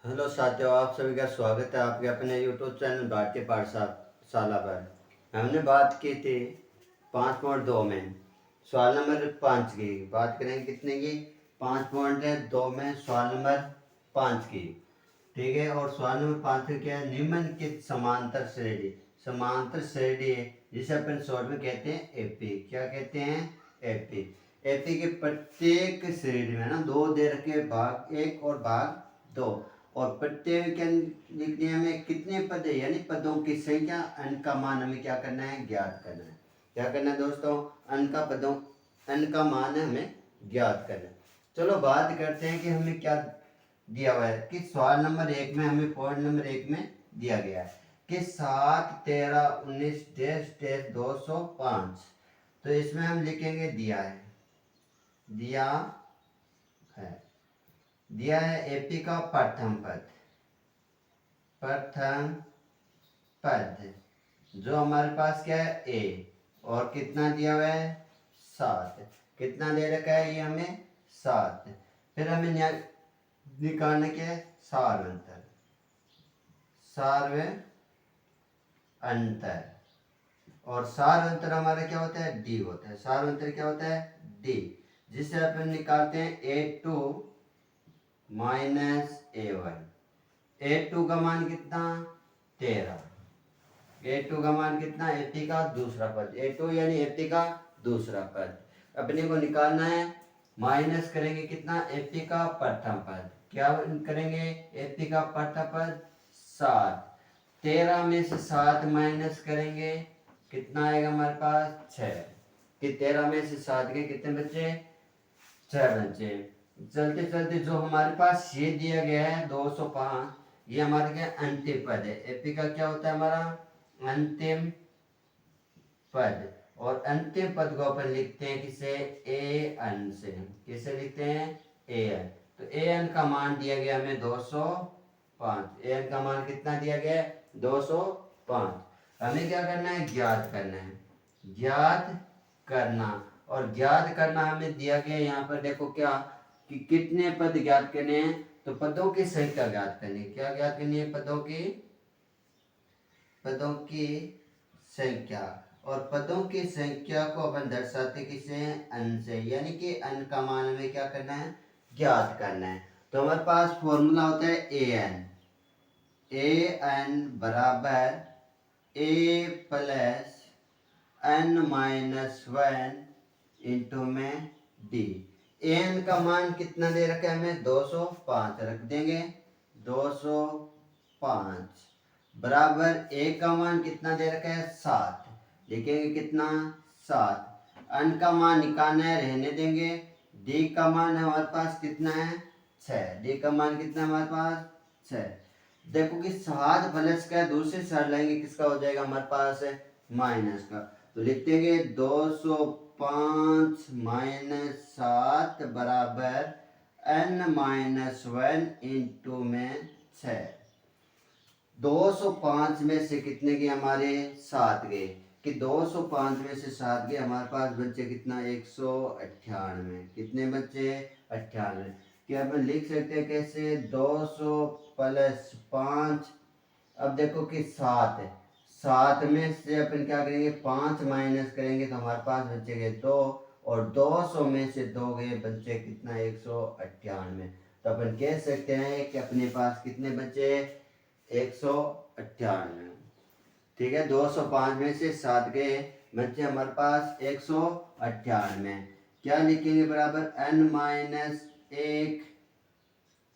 Hello साथियों, आप सभी का स्वागत है आपके अपने यूट्यूब चैनल भारतीय पाठशाला पर। हमने बात की थी 5.2 में सवाल नंबर 5 की। बात करेंगे कितने की? 5.2 में सवाल नंबर 5 की। ठीक है, और सवाल नंबर 5 का क्या है? निम्नलिखित समांतर श्रेणी। समांतर श्रेणी है जिसे अपन शॉर्ट में कहते हैं एपी। क्या कहते हैं? एपी। एपी के प्रत्येक श्रेणी में ना दो दे रखे, भाग एक और भाग दो, और प्रत्येक के लिखने में कितने पद है यानी पदों की संख्या, अंक का मान हमें क्या करना है? ज्ञात करना है। क्या करना है दोस्तों? अंक का मान हमें ज्ञात करना है। चलो बात करते हैं कि हमें क्या दिया हुआ है। कि सवाल नंबर 1 में हमें पॉइंट नंबर 1 में दिया गया है कि 7, 13, 19 डैश डैश 205। तो इसमें हम लिखेंगे दिया है, दिया है, दिया है एपी का प्रथम पद। प्रथम पद जो हमारे पास क्या है? ए। और कितना दिया हुआ है? 7। कितना दे रखा है ये हमें? 7। फिर हमें निकालना क्या है? सार अंतर। सार्व अंतर। और सार अंतर हमारा क्या होता है? डी होता है। सार अंतर क्या होता है? डी। जिससे अपन निकालते हैं A2 माइनस A1। A2 का मान कितना? 13। A2 का मान कितना? एपी का दूसरा पद। A2 यानी एपी का दूसरा पद अपने को निकालना है। माइनस करेंगे कितना? एपी का प्रथम पद। क्या करेंगे? एपी का प्रथम पद 7। 13 में से 7 माइनस करेंगे, कितना आएगा हमारे पास? 6। कि 13 में से 7 के कितने बचे? 6 बचे। चलते चलते जो हमारे पास ये दिया गया है 205, ये हमारे क्या? अंतिम पद है। एपी का क्या होता है हमारा? अंतिम पद। और अंतिम पद को अपन लिखते हैं किसे? ए एन से। किसे लिखते हैं? A N. तो ए एन का मान दिया गया हमें 205। ए एन का मान कितना दिया गया? 205। हमें क्या करना है? ज्ञात करना है। ज्ञात करना। और ज्ञात करना हमें दिया गया यहाँ पर, देखो क्या कि कितने पद ज्ञात करने हैं? तो पदों की संख्या ज्ञात करनी है। क्या ज्ञात करनी है? पदों की संख्या। और पदों की संख्या को अपन दर्शाते किसे हैं? अन से। यानी कि अन का मान हमें क्या करना है? ज्ञात करना है। तो हमारे पास फॉर्मूला होता है ए एन। ए एन बराबर ए प्लस एन माइनस 1 इंटू में डी। एन का मान कितना दे रखा है हमें? 205 रख देंगे। 205 बराबर ए का मान कितना दे रखा है? 7। लिखेंगे कितना? 7। अन का मान निकालना है, रहने देंगे। डी का मान हमारे पास कितना है? 6। डी का मान कितना है हमारे पास? 6। देखो कि 7 प्लस का दूसरे साइड लाएंगे, किसका हो जाएगा हमारे पास? माइनस का। तो लिख देंगे 205 माइनस 7 बराबर n माइनस 1 इंटू में 6। 205 में से कितने के हमारे? 7 गए। कि 205 में से 7 गए, हमारे पास बच्चे कितना? 198। कितने बच्चे? 98। क्या अपन लिख सकते हैं कैसे? 200 प्लस 5। अब देखो कि 7 है, 7 में से अपन क्या करेंगे? 5 माइनस करेंगे तो हमारे पास बचेंगे 2। और 200 में से 2 गए, बच्चे कितना? 198। तो अपन कह सकते हैं कि अपने पास कितने बचे? 198। ठीक है, 205 में से 7 गए, बच्चे हमारे पास 198। क्या लिखेंगे? बराबर n माइनस 1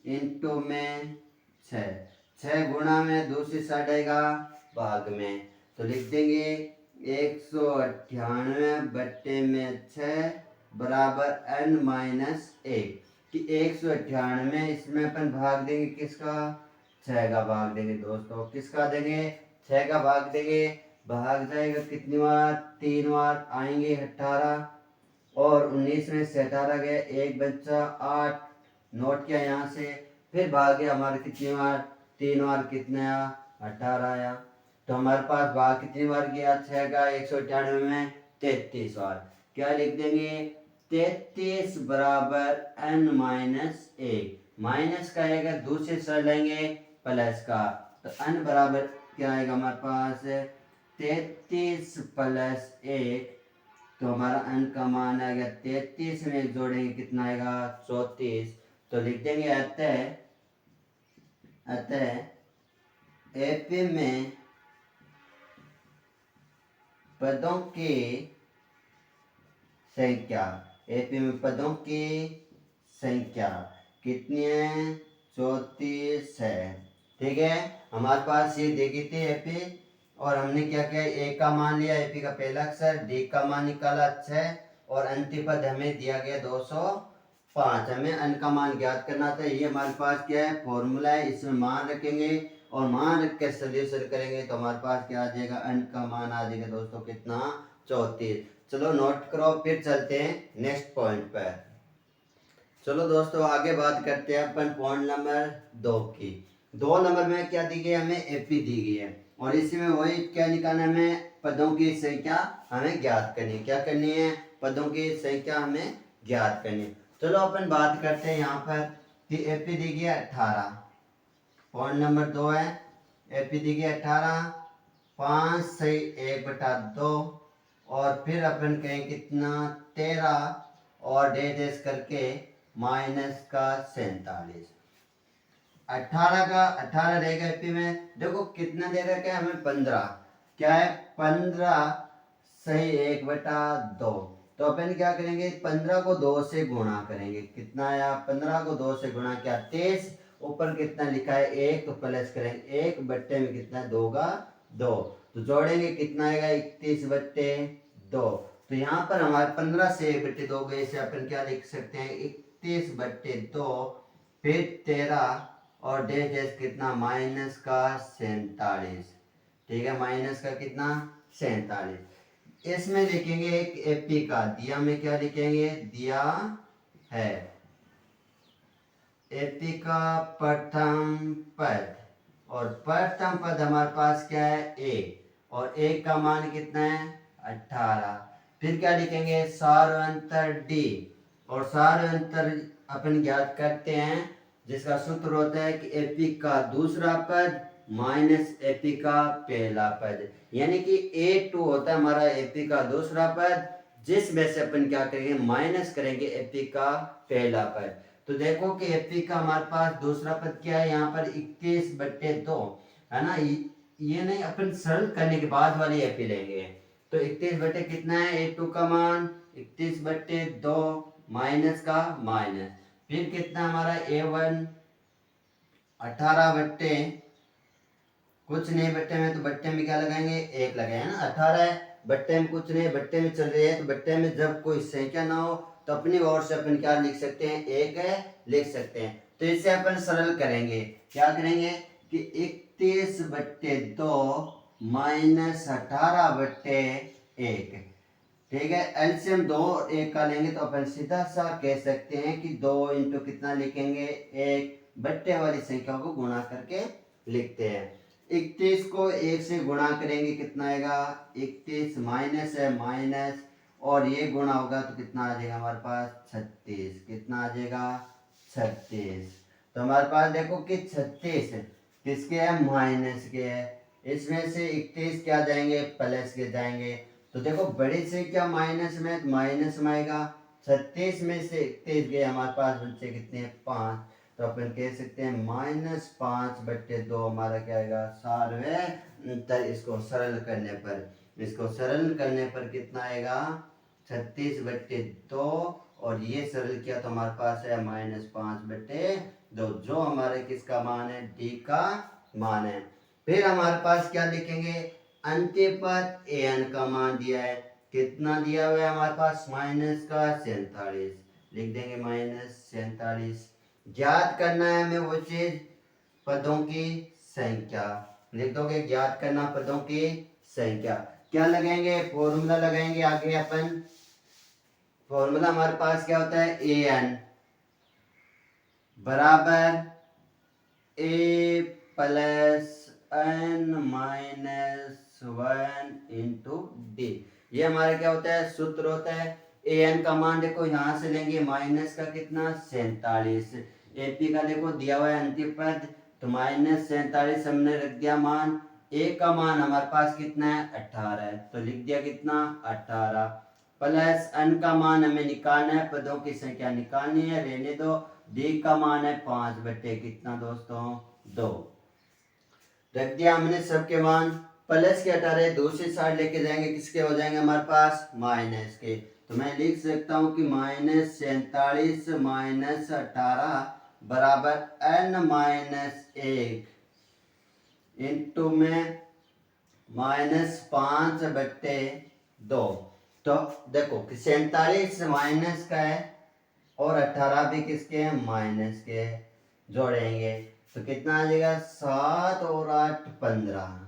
इंटू में 6। 6 गुणा में दूसरी साइड आएगा भाग में, तो लिख देंगे 198 बट्टे में 6 बराबर n माइनस 1। कि 198 इसमें अपन भाग देंगे किसका? 6 का भाग देंगे दोस्तों। किसका देंगे? 6 का भाग देंगे। भाग जाएगा कितनी बार? 3 बार आएंगे 18। और 19 में से 18 गए, एक बच्चा 8 नोट किया यहाँ से। फिर भाग गया हमारे कितनी बार? 3 बार। कितने आया? 18 आया। तो हमारे पास भाग कितनी बार गया 6 का? 198 में 33 बार। क्या लिख देंगे? 33 बराबर n माइनस 1। माइनस का आएगा दूसरे साइड लेंगे प्लस का, तो n बराबर क्या आएगा हमारे पास 33 प्लस 1, तो हमारा n का मान आएगा 33 में एक जोड़ेंगे कितना आएगा 34, तो लिख देंगे अतः एपी में पदों की संख्या, एपी में पदों की संख्या कितनी है 34 है। ठीक है, हमारे पास ये देखी थी एपी, और हमने क्या किया ए का मान लिया, एपी का पहला अक्षर, डी का मान निकाला 6, और अंतिम पद हमें दिया गया 205, हमें n का मान ज्ञात करना था। ये हमारे पास क्या है फॉर्मूला है, इसमें मान रखेंगे और मान रख के सॉल्यूशन करेंगे तो हमारे पास क्या आ जाएगा n का मान आ जाएगा दोस्तों कितना 34। चलो नोट करो, फिर चलते हैं नेक्स्ट पॉइंट पर। चलो दोस्तों आगे बात करते हैं अपन पॉइंट नंबर 2 की। 2 नंबर में क्या दी गई है, हमें एपी दी गई है, और इसमें वही क्या निकालना है, हमें पदों की संख्या हमें ज्ञात करनी है। क्या करनी है, पदों की संख्या हमें ज्ञात करनी है। चलो अपन बात करते हैं यहाँ पर कि एपी दी गई है 18, पॉइंट नंबर 2 है, एपी दी गई 18, 5 सही 1/2, और फिर अपन कहें कितना 13, और डेट करके माइनस का 47। 18 का 18 रहेगा एपी में, देखो कितना दे रखा है हमें 15, क्या है 15 सही 1/2, तो अपन क्या करेंगे 15 को 2 से गुणा करेंगे, कितना आया 15 को 2 से गुणा किया 23, ऊपर कितना लिखा है 1, तो प्लस करेंगे 1 बट्टे में कितना है 2 का 2, तो जोड़ेंगे कितना आएगा 31/2। तो यहाँ पर हमारे 15 से 1/2 गए, इसे अपन क्या लिख सकते हैं 31/2, फिर 13 और डेज कितना माइनस का 47। ठीक है, माइनस का कितना 47। इसमें लिखेंगे एक एपी का, दिया में क्या लिखेंगे, दिया है एपी का प्रथम पद, और प्रथम पद हमारे पास क्या है ए, और ए का मान कितना है 18। फिर क्या लिखेंगे सारांतर डी, और सारांतर अपन ज्ञात करते हैं जिसका सूत्र होता है कि एपी का दूसरा पद माइनस एपी का पहला पद, यानी कि A2 होता है हमारा एपी का दूसरा पद, जिसमें से अपन क्या करेंगे माइनस करेंगे एपी का पहला पद। तो देखो कि एपी का हमारे पास दूसरा पद क्या है यहाँ पर 21/2 है ना, ये नहीं अपन सरल करने के बाद वाली एपी लेंगे, तो 31 बटे कितना है A2 का मान 31/2 माइनस का माइनस, फिर कितना हमारा A1 18 बट्टे कुछ नहीं, बट्टे में तो बट्टे में क्या लगाएंगे 1 लगाए ना, 18 है बट्टे में कुछ नहीं, बट्टे में चल रही है, तो बट्टे में जब कोई संख्या ना हो तो अपनी ओर से अपन क्या लिख सकते हैं 1 है लिख सकते हैं। तो इसे अपन सरल करेंगे, क्या करेंगे कि 31/2 माइनस 18/1। ठीक है, एलसीएम 2 और 1 का लेंगे तो अपन सीधा सा कह सकते हैं कि 2 इंटू कितना लिखेंगे 1, बट्टे वाली संख्या को गुणा करके लिखते हैं। 31 को 1 से गुणा करेंगे कितना आएगा 31, माइनस है माइनस, और ये गुणा होगा तो कितना आ जाएगा हमारे पास 36, कितना आ जाएगा 36। तो हमारे पास देखो कि 36 किसके है माइनस के है, इसमें से 31 क्या जाएंगे प्लस के जाएंगे, तो देखो बड़ी से क्या माइनस में माइनस में आएगा, 36 में से 31 गए हमारे पास बच्चे कितने 5, तो अपन कह सकते हैं -5/2 हमारा क्या आएगा सार्वैत्तर। इसको सरल करने पर कितना आएगा 36/2, और ये सरल किया तो हमारे पास है -5/2, जो हमारे किसका मान है डी का मान है। फिर हमारे पास क्या लिखेंगे अंतिम पद an का मान दिया है, कितना दिया हुआ है हमारे पास माइनस का 47, लिख देंगे -47। ज्ञात करना है हमें वो चीज पदों की संख्या, लिख दोगे ज्ञात करना पदों की संख्या, क्या लगाएंगे फॉर्मूला लगाएंगे आगे अपन। फॉर्मूला हमारे पास क्या होता है an बराबर a plus n minus 1 into D, ये हमारा क्या होता है सूत्र होता है। an का मान देखो यहां से लेंगे माइनस का कितना 47, एपी का देखो दिया हुआ है अंतिम पद, तो -47 हमने रख दिया मान। ए का मान हमारे पास कितना है 18 है, तो लिख दिया कितना 18 प्लस n का मान हमें निकालना है, पदों की संख्या निकालनी है, रहने दो। डी का मान है 5 बटे कितना दोस्तों 2, रख दिया हमने सबके मान। प्लस के 18 दूसरी साइड लेके जाएंगे, किसके हो जाएंगे हमारे पास माइनस के, तो मैं लिख सकता हूँ कि -47 -18 बराबर n-1 इंटू में -5/2। तो देखो कि 47 माइनस का है और 18 भी किसके हैं माइनस के है, जोड़ेंगे तो कितना आ जाएगा 7 और 8 15,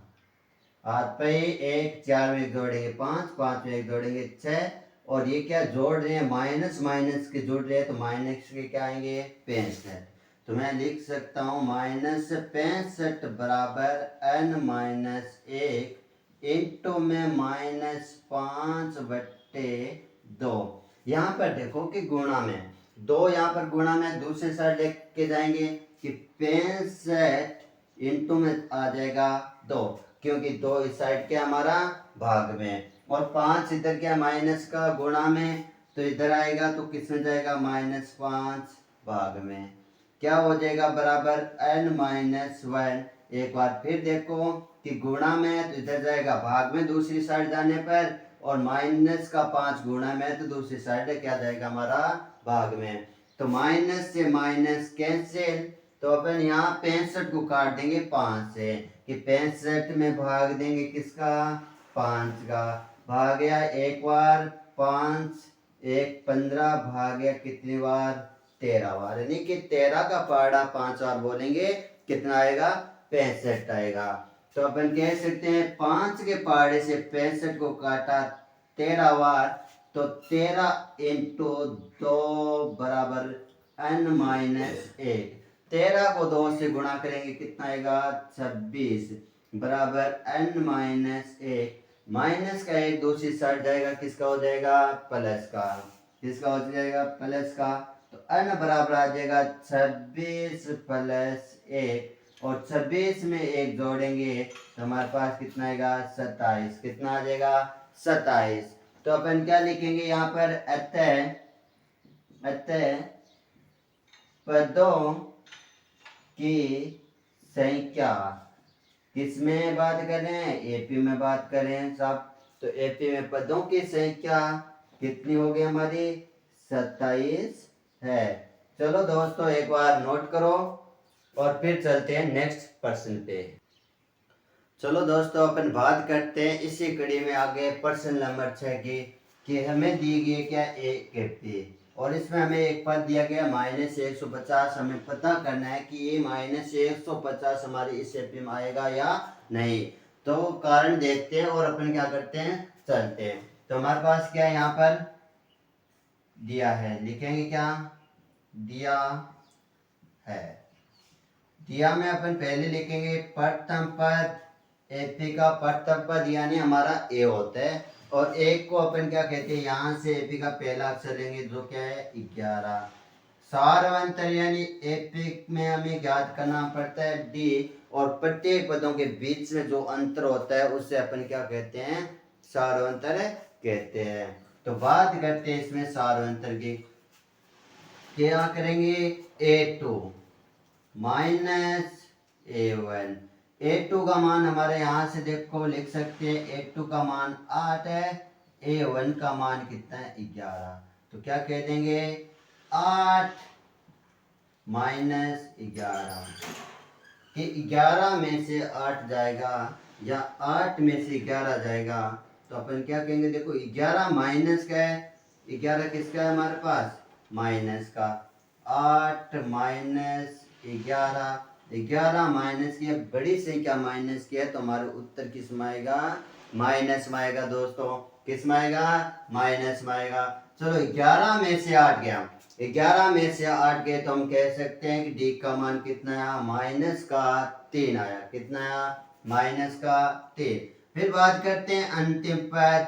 8 पे 1 4 में जोड़ेंगे 5, 5 में 1 जोड़ेंगे 6, और ये क्या जोड़ रहे हैं माइनस माइनस के जोड़ रहे हैं, तो माइनस के क्या आएंगे 65, तो मैं लिख सकता हूँ -65 बराबर n-1 इंटू में -5/2। यहाँ पर देखो कि गुणा में 2, यहाँ पर गुणा में दूसरे साइड लेके जाएंगे कि 65 इंटू में आ जाएगा 2, क्योंकि 2 इस साइड के हमारा भाग में, और 5 इधर क्या माइनस का गुणा में, तो इधर आएगा तो किस में जाएगा -5 भाग में, क्या हो जाएगा बराबर n-1। एक बार फिर देखो कि गुणा में तो इधर जाएगा भाग में दूसरी साइड जाने पर, और माइनस का 5 गुणा में तो दूसरी साइड क्या जाएगा हमारा भाग में, तो माइनस से माइनस कैंसिल, तो अपन यहाँ 65 को काट देंगे 5 से, कि 65 में भाग देंगे किसका 5 का, भाग गया एक बार 5 1 15, भाग गया कितनी बार 13 बार, यानी कि 13 का पहाड़ा 5 बार बोलेंगे कितना आएगा 65 आएगा। तो अपन कह सकते हैं 5 के पहाड़े से 65 को काटा 13 बार, तो 13 इंटू 2 बराबर n-1, 13 को 2 से गुणा करेंगे कितना आएगा 26 बराबर n-1, माइनस का 1 दूसरी साइड जाएगा, किसका हो जाएगा प्लस का, किसका हो जाएगा प्लस का, तो n बराबर आ जाएगा 26 प्लस 1, और 26 में 1 जोड़ेंगे तो हमारे पास कितना आएगा 27, कितना आ जाएगा 27। तो अपन क्या लिखेंगे यहाँ पर अतः पदों की संख्या, किसमें बात करें एपी में बात करें सब, तो एपी में पदों की संख्या कितनी हो गई हमारी 27 है। चलो दोस्तों एक बार नोट करो और फिर चलते हैं नेक्स्ट प्रश्न पे। चलो दोस्तों अपन बात करते हैं इसी कड़ी में आगे प्रश्न नंबर 6 की, कि हमें दी गई क्या एक एपी, और इसमें हमें एक पद दिया गया -150, हमें पता करना है कि ये -150 हमारी इस एपी में आएगा या नहीं। तो कारण देखते हैं और अपन क्या करते हैं चलते हैं। तो हमारे पास क्या यहाँ पर दिया है, लिखेंगे क्या दिया है, दिया में अपन पहले लिखेंगे प्रथम पद, एपी का प्रथम पद यानी हमारा ए होता है, और एक को अपन क्या कहते हैं यहाँ से एपी का पहला अक्षर लेंगे जो क्या है 11, सारवंतर यानी एपी में हमें ज्ञात करना पड़ता है डी, और प्रत्येक पदों के बीच में जो अंतर होता है उससे अपन क्या कहते हैं सारवंतर कहते हैं। तो बात करते हैं इसमें सारवंतर की, क्या करेंगे A2 माइनस A1, A2 का मान हमारे यहाँ से देखो लिख सकते हैं A2 का मान 8 है, A1 का मान कितना है 11, तो क्या कह देंगे 8 माइनस 11, कि 11 में से 8 जाएगा या 8 में से 11 जाएगा, तो अपन क्या कहेंगे देखो 11 माइनस का है, 11 किसका है हमारे पास माइनस का, 8 माइनस 11, 11 माइनस की बड़ी संख्या माइनस की है, तो हमारे उत्तर किस में आएगा माइनस में आएगा दोस्तों, किस में आएगा माइनस में आएगा। चलो 11 में से 8 गया, 11 में से 8 गए तो हम कह सकते हैं कि डी का मान कितना आया माइनस का 3 आया, कितना आया माइनस का 3। फिर बात करते हैं अंतिम पद,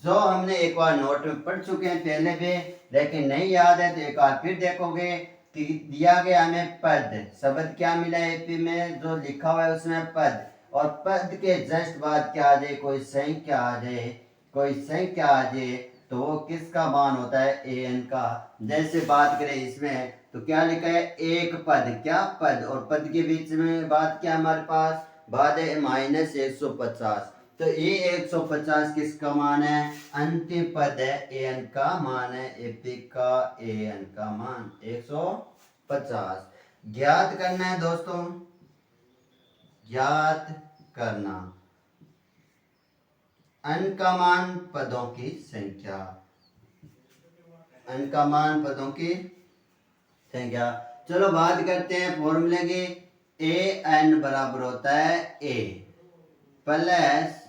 जो हमने एक बार नोट में पढ़ चुके हैं पहले भी, लेकिन नहीं याद है तो एक बार फिर देखोगे दिया गया हमें पद, शब्द क्या मिला एपी में, जो लिखा हुआ है उसमें पद, और पद के जस्ट बाद क्या आ जाए, कोई संख्या आ जाए, कोई संख्या आ जाए, तो वो किसका मान होता है, एन का। जैसे बात करें इसमें तो क्या लिखा है, एक पद, क्या पद, और पद के बीच में बात क्या हमारे पास, बात है -150। तो ये 150 किसका मान है, अंतिम पद है, एन का मान है, एपी का एन का मान 150 ज्ञात करना है दोस्तों, ज्ञात करना अनकमान पदों की संख्या, अनकमान पदों की संख्या। चलो बात करते हैं फॉर्मूले की। ए एन बराबर होता है ए plus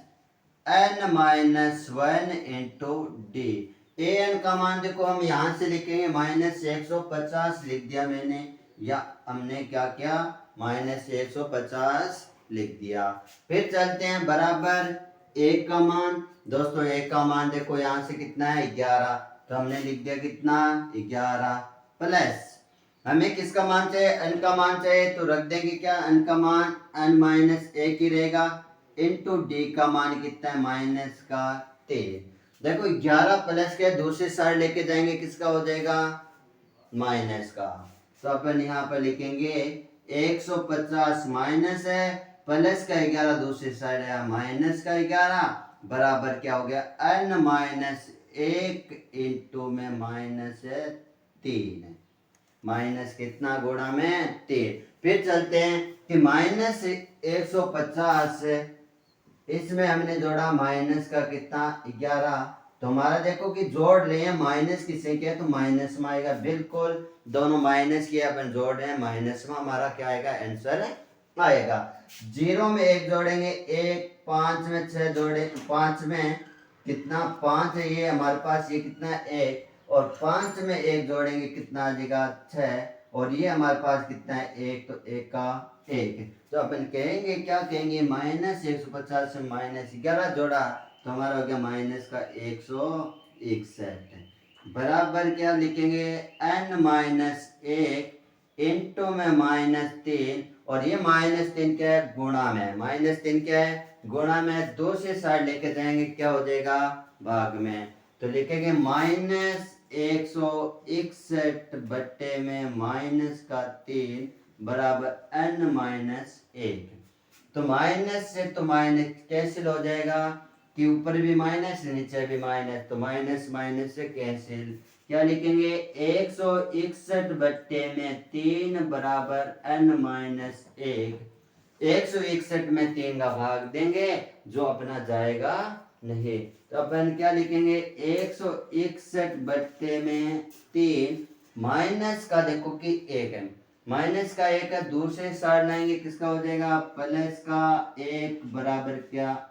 n-1 into D. A N का मान देखो हम यहां से लिखेंगे -150 लिख दिया मैंने, या हमने क्या किया -150 लिख दिया। फिर चलते हैं बराबर एक का मान, दोस्तों एक का मान देखो यहां से कितना है 11, तो हमने लिख दिया कितना 11 प्लस हमें किसका मान चाहिए, n का मान चाहिए, तो रख देंगे क्या n का मान n-1 ही रहेगा, इंटू डी का मान कितना है -3। देखो 11 प्लस के दूसरी साइड लेके जाएंगे किसका हो जाएगा माइनस का, तो अपन यहाँ पर लिखेंगे 150 माइनस है, प्लस का 11 दूसरी साइड है माइनस का 11 बराबर क्या हो गया n-1 इंटू में -3, माइनस कितना गुणा में 3। फिर चलते हैं कि -150 इसमें हमने जोड़ा माइनस का कितना 11, तो हमारा देखो कि जोड़ रहे हैं माइनस की संख्या तो माइनस में आएगा, बिल्कुल दोनों माइनस की अपन जोड़ रहे हैं माइनस में, हमारा क्या आएगा आंसर आएगा। 0 में 1 जोड़ेंगे 1, 5 में 6 जोड़े 5 में कितना 5 है ये हमारे पास, ये कितना 1, और 5 में 1 जोड़ेंगे कितना आ जाएगा 6, और ये हमारे पास कितना है 1, तो 1 का 1, तो अपन कहेंगे क्या कहेंगे -150 से -11 जोड़ा तो हमारा हो गया माइनस का 161 बराबर क्या लिखेंगे n-1 इंटू में -3, और ये -3 क्या है गुणा में, -3 क्या है गुणा में, दूसरी साइड लेके जाएंगे क्या हो जाएगा भाग में, तो लिखेंगे -161 बट्टे में -3 बराबर n-1। तो माइनस से तो माइनस कैंसिल हो जाएगा कि ऊपर भी माइनस नीचे भी माइनस, तो माइनस माइनस से कैंसिल, क्या लिखेंगे 161 बट्टे में 3 बराबर n-1। 161 में 3 का भाग देंगे जो अपना जाएगा नहीं, तो अपन क्या लिखेंगे 161 बट्टे में 3 माइनस का देखो कि 1 है, माइनस का 1 है, दूसरे साइड लाएंगे किसका हो जाएगा प्लस का 1 बराबर क्या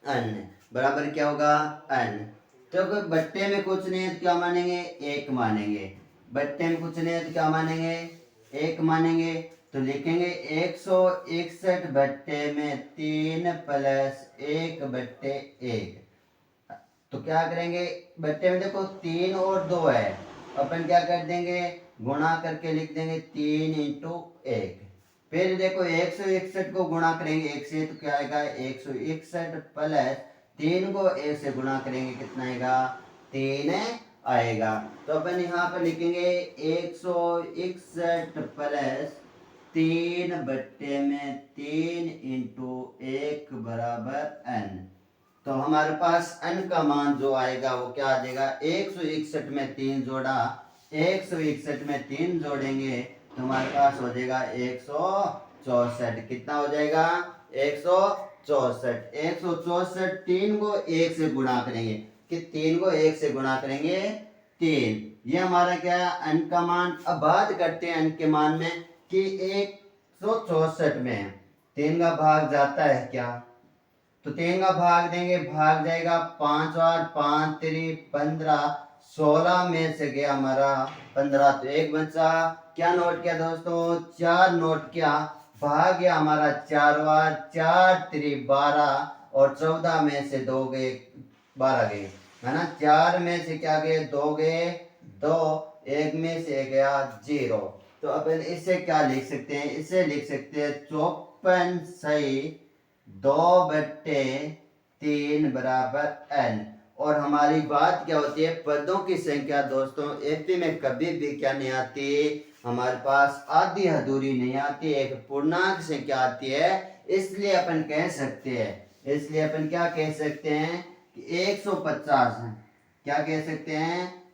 n, बराबर क्या होगा n। तो कोई बट्टे में कुछ नहीं है तो क्या मानेंगे 1 मानेंगे, बट्टे में कुछ नहीं है तो क्या मानेंगे 1 मानेंगे, तो लिखेंगे 161 बट्टे में 3 प्लस 1 बट्टे 1, तो क्या करेंगे बट्टे में देखो 3 और 2 है, अपन क्या कर देंगे गुणा करके लिख देंगे 3 इंटू 1। फिर देखो 161 को गुणा करेंगे 1 से तो क्या आएगा 161 प्लस 3 को 1 से गुणा करेंगे कितना आएगा 3 आएगा, तो अपन यहाँ पर लिखेंगे 161 प्लस 3 बट्टे में 3 इंटू 1 बराबर n, तो हमारे पास n का मान जो आएगा वो क्या आ जाएगा 161 में 3 जोड़ा, 161 में 3 जोड़ेंगे तो हमारे पास हो जाएगा 164, कितना हो जाएगा 164, 164 3 को 1 से गुणा करेंगे कि 3 को 1 से गुणा करेंगे 3, ये हमारा क्या है n का मान। अब बात करते हैं n के मान में कि 164 में 3 का भाग जाता है क्या, तो 3 का भाग देंगे भाग जाएगा 5 और 5 3 15, 16 में से गया हमारा 15, तो 1 बचा, क्या नोट किया दोस्तों 4 नोट किया, भाग गया हमारा 4 बार 4 3 12, और 14 में से 2 गए 12 गए है ना, 4 में से क्या गए 2 गए 2, एक में से गया 0। तो अपन इससे क्या लिख सकते हैं, इससे लिख सकते हैं 54 सही 2/3 बराबर n। और हमारी बात क्या होती है, पदों की संख्या दोस्तों एपी में कभी भी क्या नहीं आती, हमारे पास आधी अधूरी नहीं आती, एक पूर्णांक संख्या आती है। इसलिए अपन कह सकते हैं, इसलिए अपन क्या कह सकते हैं कि 150 है, क्या कह सकते हैं,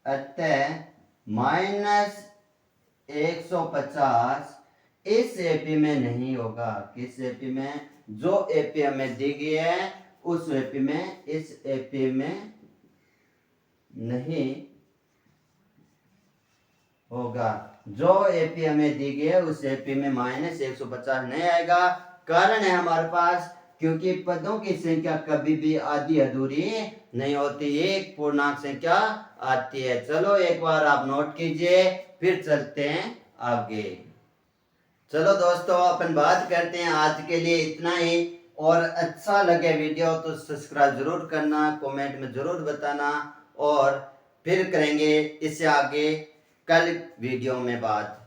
अतः -150 इस एपी में नहीं होगा। किस एपी में, जो एपी हमें दी गई है उस एपी में, इस एपी में नहीं होगा। जो एपी हमें दी गई है उस एपी में -150 नहीं आएगा। कारण है हमारे पास, क्योंकि पदों की संख्या कभी भी आधी अधूरी नहीं होती, एक पूर्णांक संख्या आती है। चलो एक बार आप नोट कीजिए, फिर चलते हैं आगे। चलो दोस्तों अपन बात करते हैं, आज के लिए इतना ही। और अच्छा लगे वीडियो तो सब्सक्राइब जरूर करना, कमेंट में जरूर बताना, और फिर करेंगे इससे आगे कल वीडियो में बात।